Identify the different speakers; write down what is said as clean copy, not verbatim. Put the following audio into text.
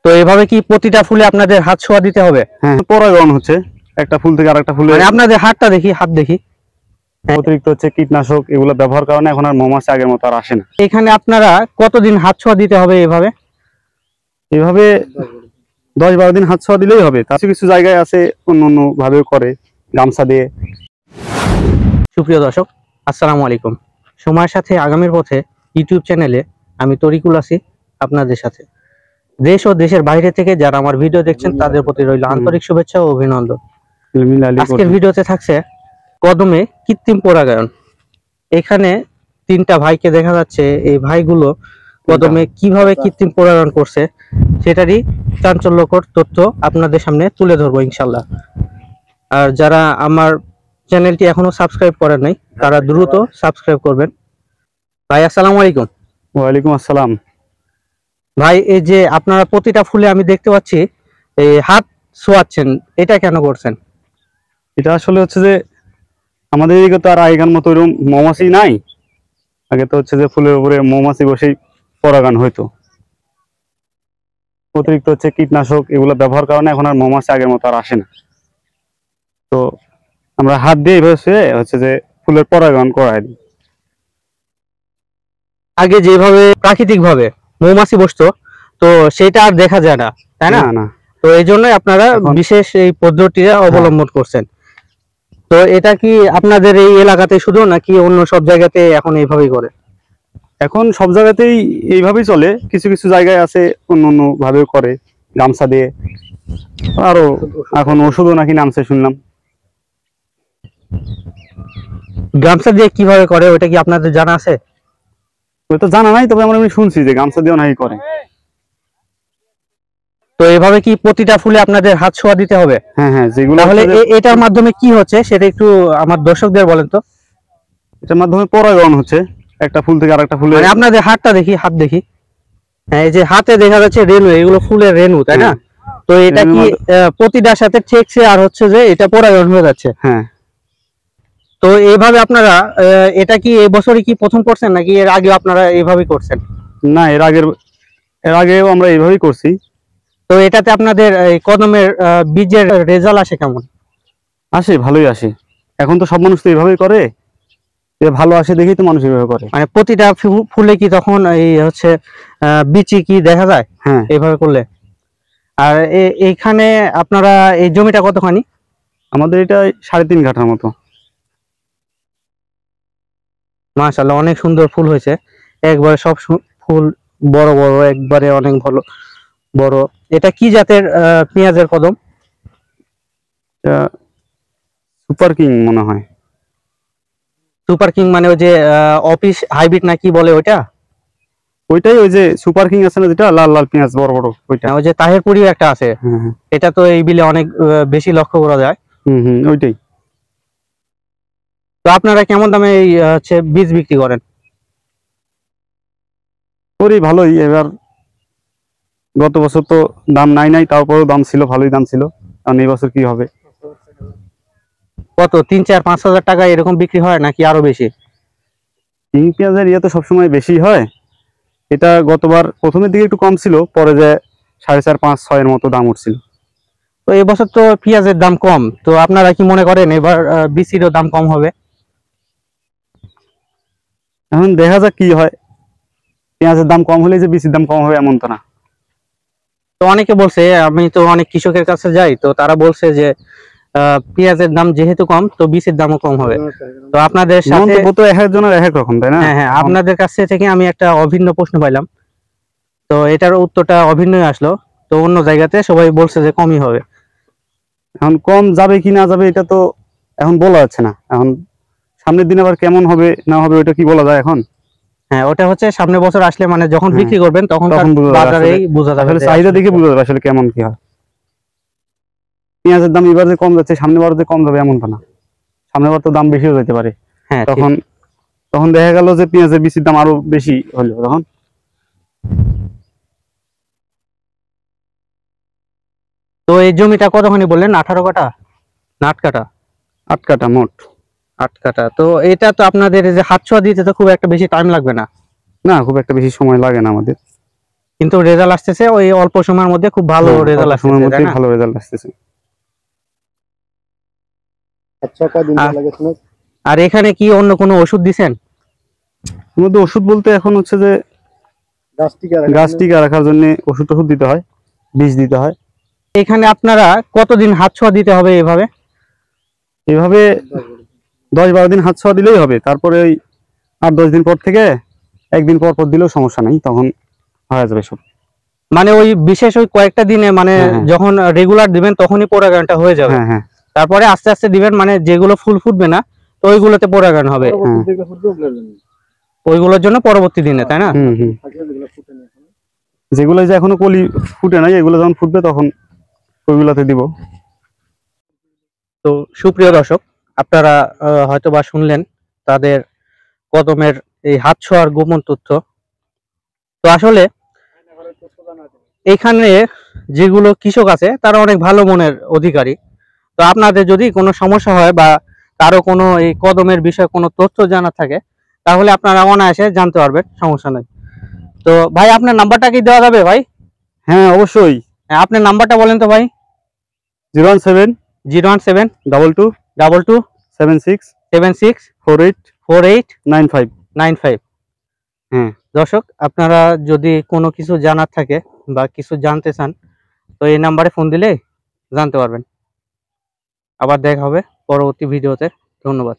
Speaker 1: তো এভাবে কি প্রতিটা ফুলে আপনাদের হাত ছোঁয়া দিতে হবে?
Speaker 2: হ্যাঁ, পরাগায়ন হচ্ছে একটা ফুল থেকে আরেকটা ফুলে।
Speaker 1: মানে আপনাদের হাতটা দেখি, হাত দেখি।
Speaker 2: অতিরিক্ত হচ্ছে কীটনাশক এগুলো ব্যবহার কারণে এখন আর মৌমাছি আগের মতো আর আসে না।
Speaker 1: এখানে আপনারা কতদিন হাত ছোঁয়া দিতে হবে এভাবে?
Speaker 2: এভাবে 10-12 দিন হাত ছোঁয়া দিলেই হবে। কিছু কিছু জায়গায় আছে অন্য অন্য ভাবেও করে, গামছা দিয়ে।
Speaker 1: সুপ্রিয় দর্শক, আসসালামু আলাইকুম। সময়ের সাথে আগামীর পথে ইউটিউব চ্যানেলে আমি তরিকুল আছি আপনাদের সাথে। দেশ ও দেশের বাইরে থেকে যারা আমার ভিডিও দেখছেন তাদের প্রতি রইল আন্তরিক শুভেচ্ছা ও অভিনন্দন। আজকের ভিডিওতে থাকছে কদমে কৃত্রিম পরাগায়ন। এখানে 3টা ভাইকে দেখা যাচ্ছে। এই ভাইগুলো কদমে কিভাবে কৃত্রিম পরাগায়ন করছে সেটারই চাঞ্চল্যকর তথ্য আপনাদের সামনে তুলে ধরবো ইনশাল্লাহ। আর যারা আমার চ্যানেলটি এখনো সাবস্ক্রাইব করেন নাই তারা দ্রুত সাবস্ক্রাইব করবেন। ভাই আসসালামু আলাইকুম।
Speaker 2: ওয়ালাইকুম আসসালাম।
Speaker 1: ভাই, এই যে আপনারা প্রতিটা ফুলে আমি দেখতে পাচ্ছি এই হাত ছোঁয়াচ্ছেন, এটা কেন করছেন?
Speaker 2: এটা আসলে হচ্ছে যে আমাদের এদিকে তো আর আগেকার মতো এরকম মৌমাছি নাই। আগে তো হচ্ছে যে ফুলের উপরে মৌমাছি বসেই পরাগায়ন হইতো। অতিরিক্ত হচ্ছে কীটনাশক এগুলো ব্যবহার কারণে এখন আর মৌমাছি আগের মতো আর আসে না। তো আমরা হাত দিয়ে এইভাবে হচ্ছে যে ফুলের পরাগায়ন করাই দিই।
Speaker 1: আগে যেভাবে প্রাকৃতিক ভাবে মৌমাছি বসতো তো সেটা আর দেখা যায় না, তাই না?
Speaker 2: না।
Speaker 1: তো এই জন্যই আপনারা বিশেষ এই পদ্ধতিটা অবলম্বন করছেন। তো এটা কি আপনাদের এই এলাকাতে শুধু নাকি অন্য সব জায়গাতে এখন এইভাবেই করে?
Speaker 2: এখন সব জায়গাতেই এইভাবেই চলে, কিছু কিছু জায়গায় আছে অন্য অন্য ভাবেও করে, গামছা দিয়ে। আরো এখন ওষুধও নাকি নামছে শুনলাম।
Speaker 1: গামছা দিয়ে কিভাবে করে ওটা কি আপনাদের জানা আছে?
Speaker 2: ওই তো জানা নাই, তবে আমরা আমি শুনছি যে গামছা দিয়েও নাকি করে।
Speaker 1: তো এভাবে কি প্রতিটা ফুলে আপনাদের হাত ছোঁয়া দিতে হবে?
Speaker 2: হ্যাঁ হ্যাঁ, যেগুলো
Speaker 1: তাহলে এটার মাধ্যমে কি হচ্ছে সেটা একটু আমার দর্শকদের বলেন তো।
Speaker 2: এটার মাধ্যমে পরাগায়ন হচ্ছে একটা ফুল থেকে আরেকটা ফুলে।
Speaker 1: মানে আপনাদের হাতটা দেখি, হাত দেখি। হ্যাঁ, এই যে হাতে দেখা যাচ্ছে রেণু, এগুলো ফুলের রেণু, তাই না? তো এটা কি প্রতিটার সাথে ঠেকছে আর হচ্ছে যে এটা পরাগায়ন হয়ে যাচ্ছে?
Speaker 2: হ্যাঁ।
Speaker 1: তো এইভাবে আপনারা এটা কি এই বছরই কি প্রথম করছেন নাকি এর আগেও আপনারা এইভাবেই করছেন?
Speaker 2: না, এর আগেও আমরা এইভাবেই করছি।
Speaker 1: তো এটাতে আপনাদের এই কদমের বীজের রেজাল্ট আসে কেমন?
Speaker 2: আসে, ভালোই আসে। এখন তো সব মানুষ তো এইভাবেই করে, ভালো আসে দেখেই তো মানুষ এইভাবে করে।
Speaker 1: মানে প্রতিটা ফুলে কি তখন এই হচ্ছে বিচি কি দেখা যায়?
Speaker 2: হ্যাঁ,
Speaker 1: এইভাবে করলে। আর এইখানে আপনারা এই জমিটা কতখানি?
Speaker 2: আমাদের এটা 3.5 কাঠার মতো।
Speaker 1: মাশাআল্লাহ, অনেক সুন্দর ফুল হয়েছে। একবারে সব ফুল বড় বড়, একবারে অনেক ভালো বড়। এটা কি জাতের পেঁয়াজের কদম?
Speaker 2: সুপার কিং মনে হয়।
Speaker 1: সুপার কিং মানে ওই যে অফিস হাইব্রিড না কি বলে ওইটা?
Speaker 2: ওইটাই, ওই যে সুপার কিং আছে না, যেটা লাল লাল পেঁয়াজ বড় বড়, ওইটা।
Speaker 1: ওই যে তাহেরপুরিও একটা আছে।
Speaker 2: হ্যাঁ,
Speaker 1: এটা তো এই বিলে অনেক বেশি লক্ষ্য করা যায়।
Speaker 2: ওইটাই।
Speaker 1: তো আপনারা কেমন দামে এই হচ্ছে বীজ বিক্রি করেন?
Speaker 2: করি ভালোই। এবার গত বছর তো দাম নাই, তারপরেও দাম ছিল, ভালোই দাম ছিল। কারণ এই বছর কি হবে।
Speaker 1: কত 3-4-5 হাজার টাকা এরকম বিক্রি হয় নাকি আরো বেশি?
Speaker 2: কিং পেঁয়াজের ইয়ে তো সবসময় বেশি হয়। এটা গতবার প্রথমের দিকে একটু কম ছিল, পরে যে 4.5-5-6 এর মতো দাম উঠছিল।
Speaker 1: তো এবছর তো পেঁয়াজের দাম কম, তো আপনারা কি মনে করেন এবার বিচিরও দাম কম হবে?
Speaker 2: এখন দেখা যাক কি হয়। পেঁয়াজের দাম কম হলে যে বিচির দাম কম হবে এমন তো না।
Speaker 1: তো অনেকে বলছে, আমি তো অনেক কৃষকের কাছে যাই, তো তারা বলছে যে পেঁয়াজের দাম যেহেতু কম তো বীজের দামও কম হবে। তো আপনাদের সাথে
Speaker 2: তো এক একজনের এক এক রকম, তাই না?
Speaker 1: হ্যাঁ, আপনাদের কাছ থেকে আমি একটা অভিন্ন প্রশ্ন পাইলাম, তো এটার উত্তরটা অভিন্নই আসলো। তো অন্য জায়গাতে সবাই বলছে যে কমই হবে।
Speaker 2: এখন কম যাবে কি না যাবে এটা তো এখন বলা যাচ্ছে না। এখন সামনের দিন আবার কেমন হবে না হবে ওটা কি বলা যায় এখন?
Speaker 1: হ্যাঁ, ওটা হচ্ছে সামনের বছর আসলে, মানে যখন বিক্রি করবেন তখন বাজারেই বোঝা যাবে,
Speaker 2: চাহিদা দেখে বোঝা যাবে আসলে কেমন কি হয়। পেঁয়াজের দাম এবার যে কম যাচ্ছে, সামনের বার যে কম যাবে এমন তো না। সামনের বার তো দাম বেশিও যেতে পারে।
Speaker 1: হ্যাঁ,
Speaker 2: তখন দেখা গেল যে পেঁয়াজের বিচির দাম আরো বেশি হলো তখন।
Speaker 1: তো এই জমিটা কতখানি বললেন? 18 কাঠা না 8 কাঠা?
Speaker 2: 8 কাঠা মোট।
Speaker 1: 8 কাঠা। তো এটা তো আপনাদের যে হাত ছোঁয়া দিতে তো খুব একটা বেশি টাইম লাগবে না?
Speaker 2: না, খুব একটা বেশি সময় লাগে না আমাদের।
Speaker 1: কিন্তু রেজাল্ট আসতেছে ওই অল্প সময়ের মধ্যে খুব ভালো
Speaker 2: হ্যাঁ,
Speaker 1: রেজাল্ট
Speaker 2: অল্প সময়ের
Speaker 1: আসতেছে, তাই
Speaker 2: মধ্যেই
Speaker 1: না?
Speaker 2: ভালো রেজাল্ট আসতেছে।
Speaker 1: আর এখানে কি অন্য কোনো ওষুধ দিছেন?
Speaker 2: এর মধ্যে ওষুধ বলতে এখন হচ্ছে যে গাছ টিকা রাখার জন্য ওষুধ টষুধ দিতে হয়, বীজ দিতে হয়।
Speaker 1: এখানে আপনারা কতদিন হাত ছোঁয়া দিতে হবে এভাবে?
Speaker 2: এভাবে 10-12 দিন হাত ছোঁয়া দিলেই হবে। তারপরে ওই 8-10 দিন পর থেকে একদিন পর পর দিলেও সমস্যা নাই, তখন হয়ে যাবে সব।
Speaker 1: মানে ওই বিশেষ ওই কয়েকটা দিনে মানে
Speaker 2: হ্যাঁ, হ্যাঁ।
Speaker 1: যখন রেগুলার দিবেন তখনই পরাগায়নটা হয়ে যাবে।
Speaker 2: হ্যাঁ, হ্যাঁ,
Speaker 1: তারপরে আস্তে আস্তে দিবেন, মানে যেগুলো ফুল ফুটবে না তো ওইগুলোতে পরাগায়ন হবে,
Speaker 2: হ্যাঁ।
Speaker 1: ওইগুলোর জন্য পরবর্তী দিনে, তাই না?
Speaker 2: হুম, হুম। যেগুলো যে এখনো কলি ফুটে নাই, এগুলো যখন ফুটবে তখন ওইগুলাতে দিব।
Speaker 1: তো সুপ্রিয় দর্শক, আপনারা হয়তো বা শুনলেন তাদের কদমের এই হাত ছোঁয়ার গোপন তথ্য। তো আসলে এখানে যেগুলো কৃষক আছে তারা অনেক ভালো মনের অধিকারী। তো আপনাদের যদি কোনো সমস্যা হয় বা কারো কোনো এই কদমের বিষয়ে কোনো তথ্য জানা থাকে তাহলে আপনারা অনায়াসে জানতে পারবেন, সমস্যা নেই। তো ভাই আপনার নাম্বারটা কি দেওয়া যাবে ভাই?
Speaker 2: হ্যাঁ, অবশ্যই।
Speaker 1: হ্যাঁ, আপনার নাম্বারটা বলেন তো ভাই।
Speaker 2: 017
Speaker 1: 017
Speaker 2: 22
Speaker 1: 22
Speaker 2: 76
Speaker 1: 76
Speaker 2: 48
Speaker 1: 48
Speaker 2: 95।
Speaker 1: 95।
Speaker 2: হ্যাঁ।
Speaker 1: দর্শক, আপনারা যদি কোনো কিছু জানার থাকে বা কিছু জানতে চান তো এই নাম্বারে ফোন দিলে জানতে পারবেন। আবার দেখা হবে পরবর্তী ভিডিওতে। ধন্যবাদ।